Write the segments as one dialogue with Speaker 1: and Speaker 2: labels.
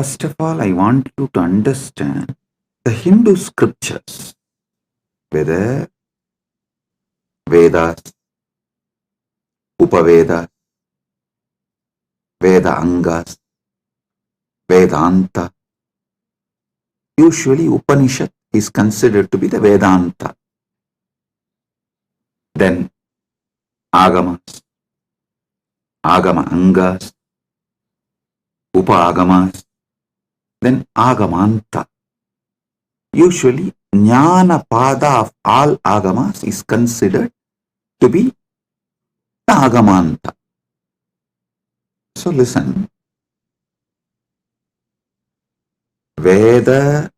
Speaker 1: First of all, I want you to understand the Hindu scriptures, whether Vedas, Upavedas, Veda Angas, Vedanta. Usually Upanishad is considered to be the Vedanta. Then Agamas, Agama Angas, Upa-agamas, then Agamanta. Usually Jnana Pada of all Agamas is considered to be the Agamanta. So listen, Veda,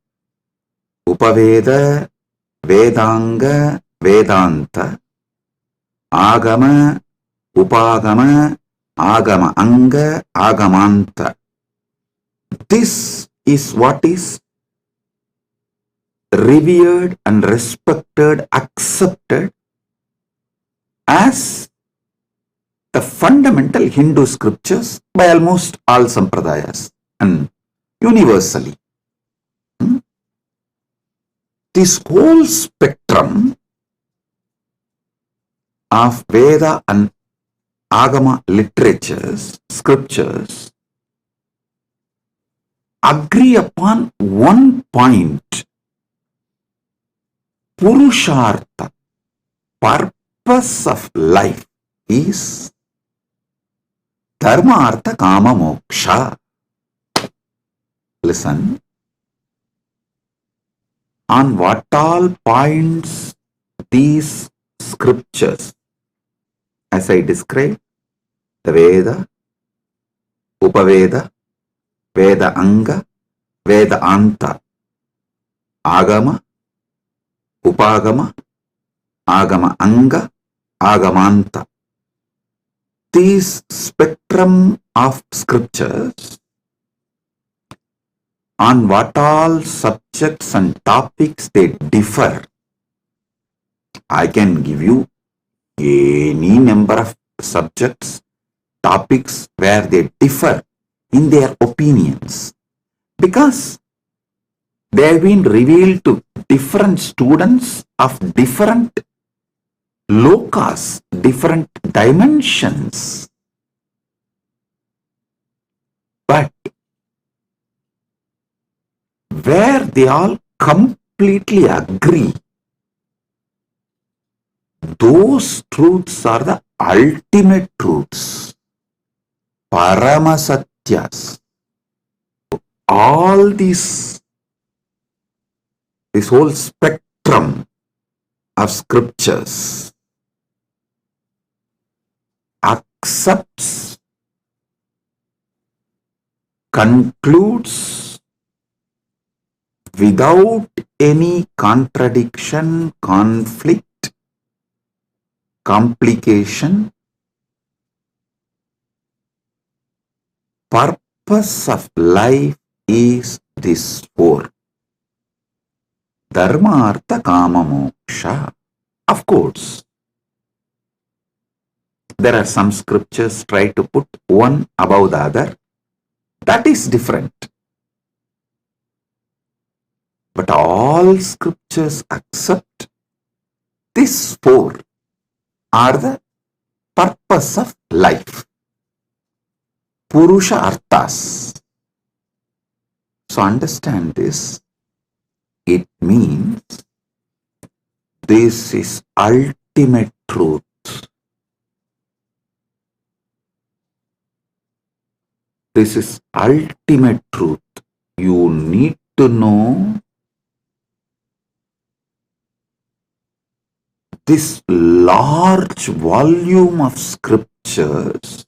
Speaker 1: Upaveda, Vedanga, Vedanta, Agama, Upagama, Agama Anga, Agamanta. This is what is revered and respected, accepted as the fundamental Hindu scriptures by almost all Sampradayas and universally. This whole spectrum of Veda and Agama literatures, scriptures, agree upon one point: Purushartha, purpose of life is Dharma, Artha, Kama, Moksha. Listen, on what all points these scriptures, as I described, the Veda, Upaveda, Veda Anga, Veda Anta, Agama, Upagama, Agama Anga, Agamanta. These spectrum of scriptures, on what all subjects and topics they differ. I can give you any number of subjects, topics where they differ in their opinions, because they have been revealed to different students of different lokas, different dimensions. But where they all completely agree, those truths are the ultimate truths, Paramasatyas. All this whole spectrum of scriptures accepts, concludes without any contradiction, conflict, complication, purpose of life is this four: Dharma, Artha, Kama, Moksha. Of course, there are some scriptures try to put one above the other. That is different. But all scriptures accept these four are the purpose of life. Purusha Arthas. So understand this. It means this is ultimate truth. This is ultimate truth. You need to know this large volume of scriptures,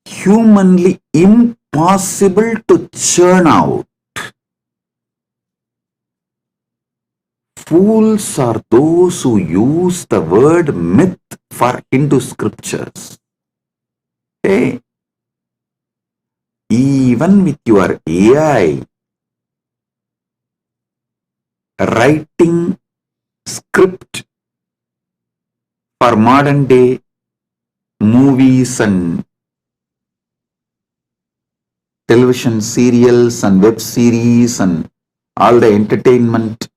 Speaker 1: humanly impossible to churn out. Fools are those who use the word myth for Hindu scriptures. Hey, even with your AI writing script for modern day movies and television serials and web series and all the entertainment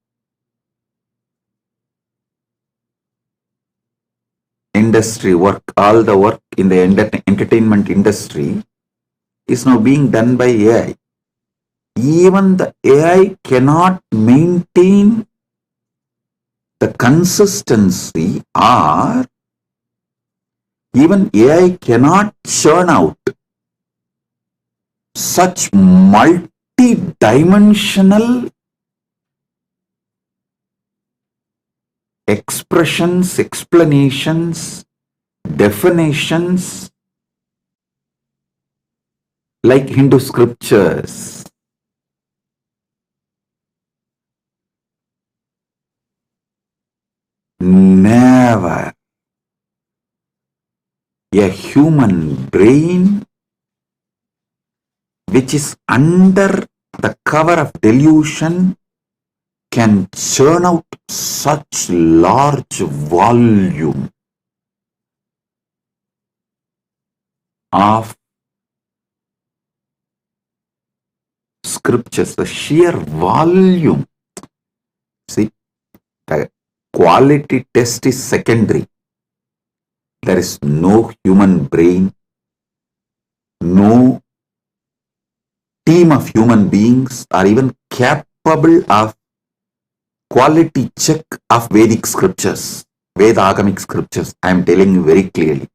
Speaker 1: industry work, all the work in the entertainment industry is now being done by AI. Even the AI cannot maintain the consistency, or even AI cannot churn out such multi-dimensional expressions, explanations, definitions like Hindu scriptures. Never a human brain which is under the cover of delusion can churn out such large volume of scriptures, the sheer volume. See, the quality test is secondary. There is no human brain, no team of human beings are even capable of quality check of Vedic scriptures, Vedagamic scriptures. I am telling you very clearly.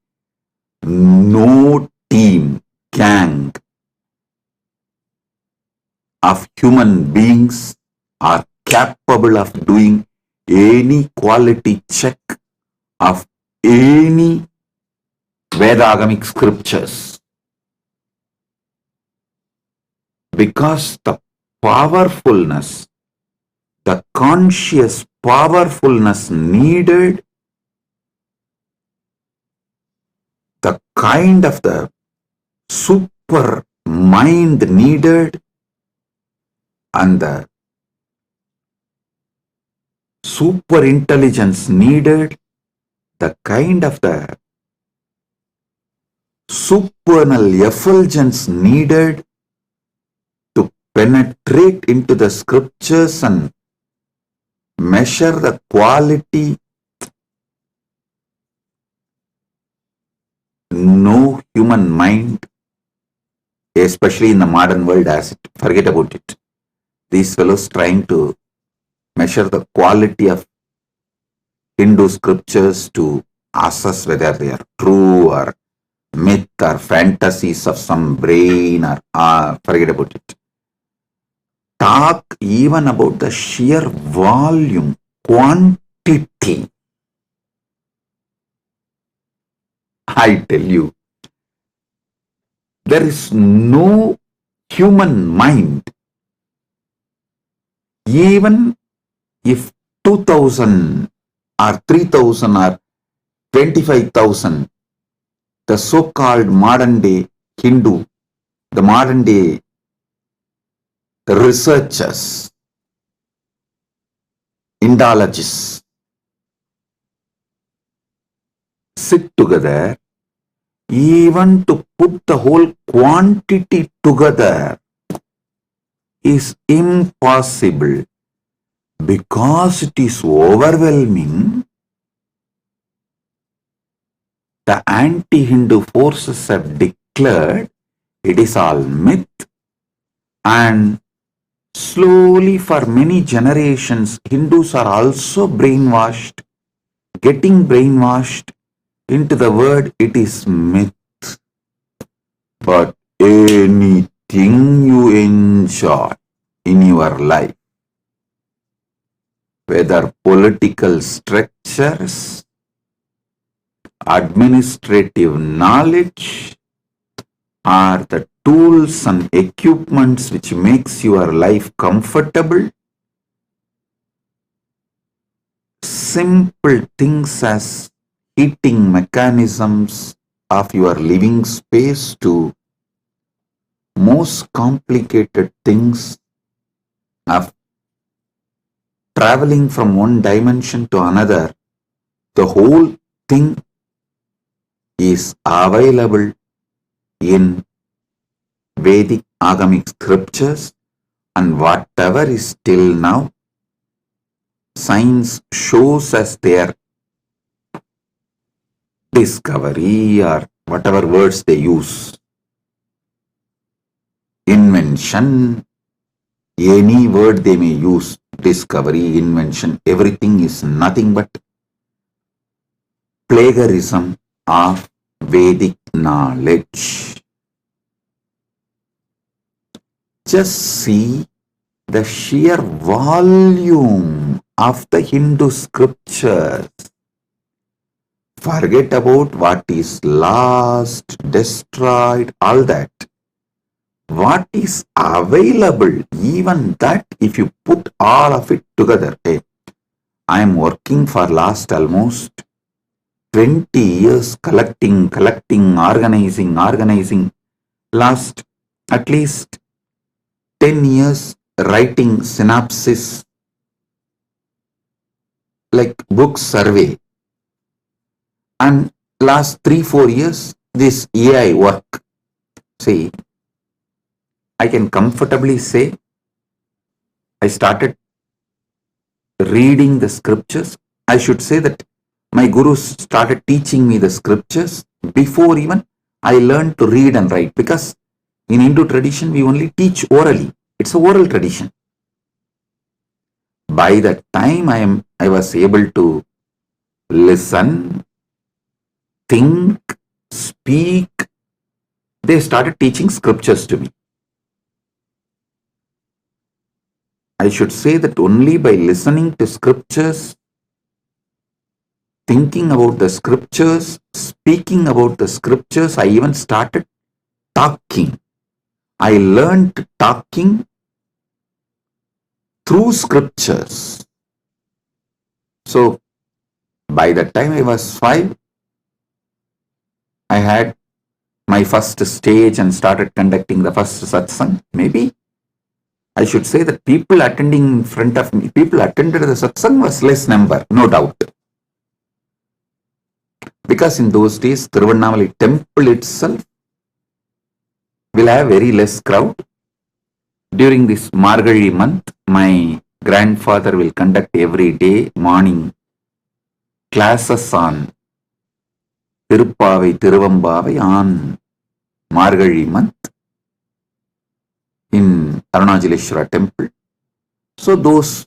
Speaker 1: No team, gang of human beings are capable of doing any quality check of any Vedagamic scriptures, because the powerfulness, the conscious powerfulness needed, the kind of the super mind needed, and the super intelligence needed, the kind of the supernal effulgence needed to penetrate into the scriptures and measure the quality. No human mind, especially in the modern world, has it. Forget about it. These fellows trying to measure the quality of Hindu scriptures to assess whether they are true or myth or fantasies of some brain, or forget about it. Talk even about the sheer volume, quantity. I tell you, there is no human mind, even if 2,000 or 3,000 or 25,000, the so-called modern day Hindu, the modern day researchers, Indologists, sit together, even to put the whole quantity together is impossible, because it is overwhelming. The anti-Hindu forces have declared it is all myth, and slowly for many generations Hindus are also brainwashed, getting brainwashed into the word it is myth. But anything you enjoy in your life, whether political structures, administrative knowledge, or the tools and equipments which makes your life comfortable, simple things as heating mechanisms of your living space to most complicated things of traveling from one dimension to another, the whole thing is available in Vedic agamic scriptures and whatever is till now science shows as their discovery or whatever words they use, invention, any word they may use, discovery, invention, everything is nothing but plagiarism of Vedic knowledge. Just see the sheer volume of the Hindu scriptures. Forget about what is lost, destroyed, all that. What is available, even that, if you put all of it together. Hey, I am working for last almost 20 years collecting, organizing. Last at least 10 years writing synopsis, like book survey. And last 3-4 years, this AI work. See, I can comfortably say I started reading the scriptures. I should say that my gurus started teaching me the scriptures before even I learned to read and write, because in Hindu tradition we only teach orally. It's an oral tradition. By that time I was able to listen, think, speak. They started teaching scriptures to me. I should say that only by listening to scriptures, thinking about the scriptures, speaking about the scriptures, I even started talking. I learned talking through scriptures. So, by the time I was 5, I had my first stage and started conducting the first satsang. Maybe I should say that people attending in front of me, people attended the satsang was less number, no doubt. Because in those days, Tiruvannamalai temple itself will have very less crowd. During this Margazhi month, my grandfather will conduct every day morning classes on Tirupavai, Tiruvambavai on Margazhi month in Arunachaleshwara temple. So those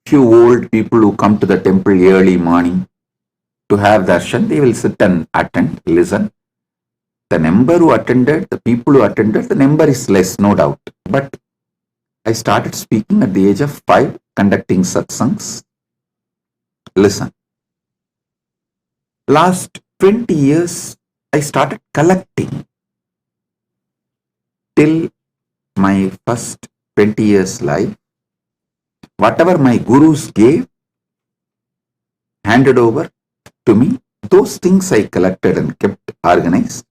Speaker 1: few old people who come to the temple early morning to have darshan, they will sit and attend, listen. The number who attended, the people who attended, the number is less, no doubt. But I started speaking at the age of 5, conducting satsangs. Listen. Last 20 years, I started collecting. Till my first 20 years life, whatever my gurus gave, handed over to me, those things I collected and kept organized.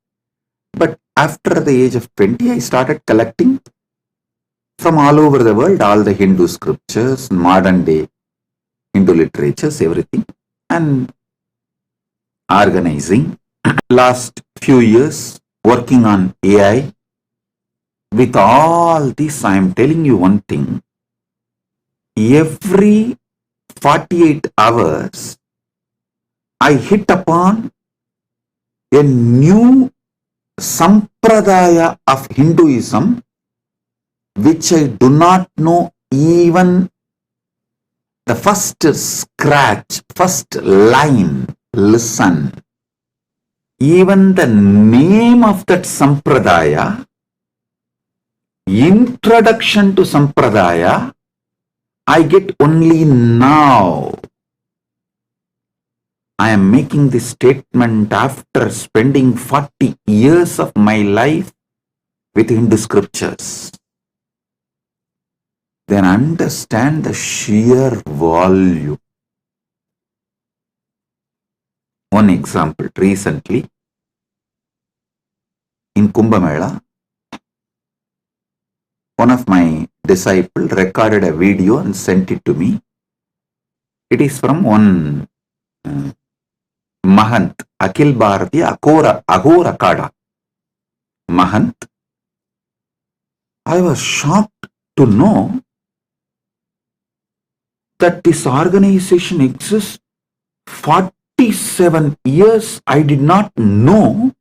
Speaker 1: But after the age of 20, I started collecting from all over the world, all the Hindu scriptures, modern day Hindu literatures, everything, and organizing. Last few years, working on AI. With all this, I am telling you one thing. Every 48 hours, I hit upon a new Sampradaya of Hinduism, which I do not know even the first scratch, first line. Listen. Even the name of that Sampradaya, introduction to Sampradaya, I get only now. I am making this statement after spending 40 years of my life with Hindu scriptures. Then understand the sheer volume. One example, recently in Kumbh Mela, one of my disciples recorded a video and sent it to me. It is from one Mahant, Akhil Bharatiya Agora Kada. Mahant, I was shocked to know that this organization exists 47 years. I did not know.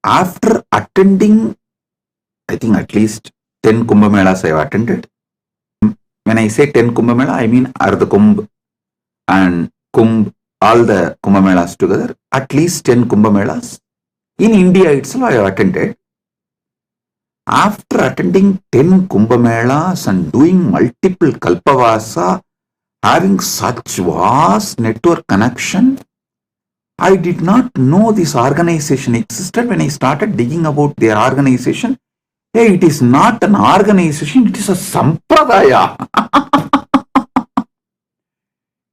Speaker 1: After attending, I think at least 10 Kumbh Melas I have attended. When I say 10 Kumbh Mela, I mean Artha Kumbh and Kumbh, all the Kumbh Melas together, at least 10 Kumbh Melas. In India itself, I have attended. After attending 10 Kumbh Melas and doing multiple Kalpavasa, having such vast network connection, I did not know this organization existed. When I started digging about their organization, hey, it is not an organization, it is a Sampradaya.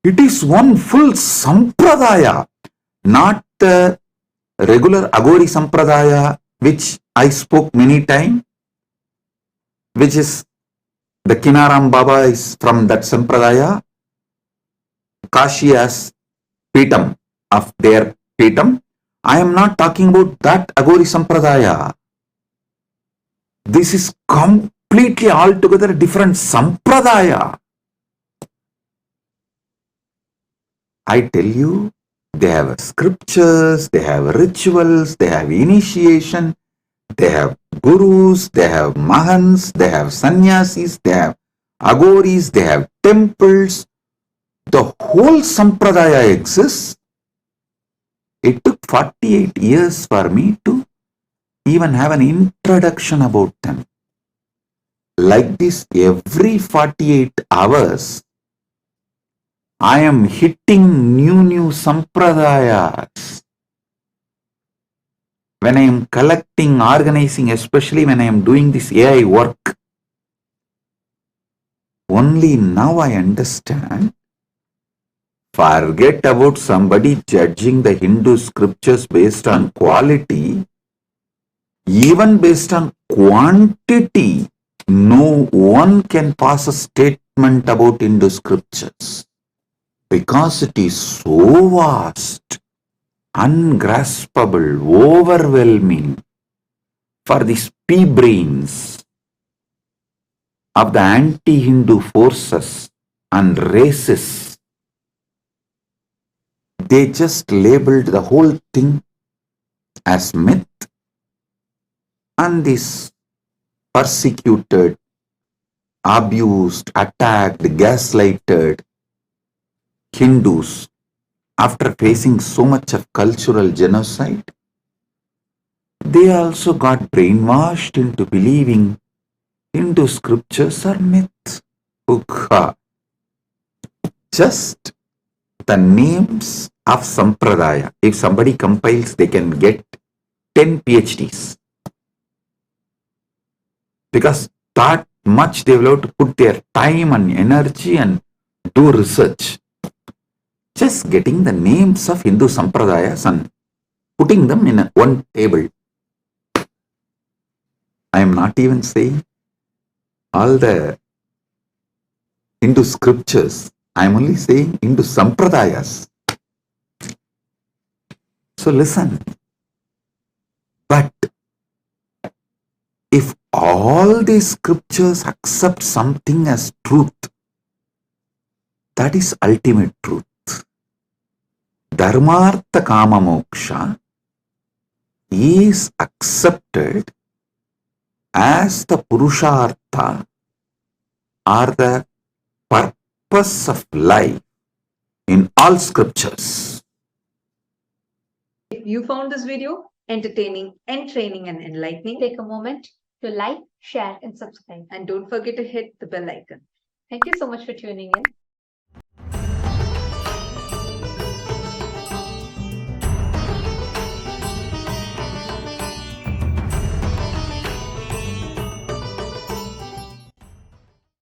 Speaker 1: It is one full Sampradaya, not the regular Agori Sampradaya, which I spoke many times, which is the Kinaram Baba is from that Sampradaya, Kashi as Pitam of their Pitam. I am not talking about that Agori Sampradaya. This is completely altogether different Sampradaya. I tell you, they have scriptures, they have rituals, they have initiation, they have gurus, they have mahans, they have sannyasis, they have agoris, they have temples. The whole sampradaya exists. It took 48 years for me to even have an introduction about them. Like this, every 48 hours, I am hitting new sampradayas. When I am collecting, organizing, especially when I am doing this AI work, only now I understand. Forget about somebody judging the Hindu scriptures based on quality, even based on quantity. No one can pass a statement about Hindu scriptures because it is so vast, ungraspable, overwhelming for these pea-brains of the anti-Hindu forces and races. They just labeled the whole thing as myth, and these persecuted, abused, attacked, gaslighted Hindus, after facing so much of cultural genocide, they also got brainwashed into believing Hindu scriptures are myths. Just the names of Sampradaya, if somebody compiles, they can get 10 PhDs. Because that much they will have to put their time and energy and do research. Just getting the names of Hindu Sampradayas and putting them in one table. I am not even saying all the Hindu scriptures. I am only saying Hindu Sampradayas. So listen. But if all these scriptures accept something as truth, that is ultimate truth. Dharmartha Kama Moksha is accepted as the Purushartha or the purpose of life in all scriptures.
Speaker 2: If you found this video entertaining, entraining, and enlightening, take a moment to like, share, and subscribe. And don't forget to hit the bell icon. Thank you so much for tuning in.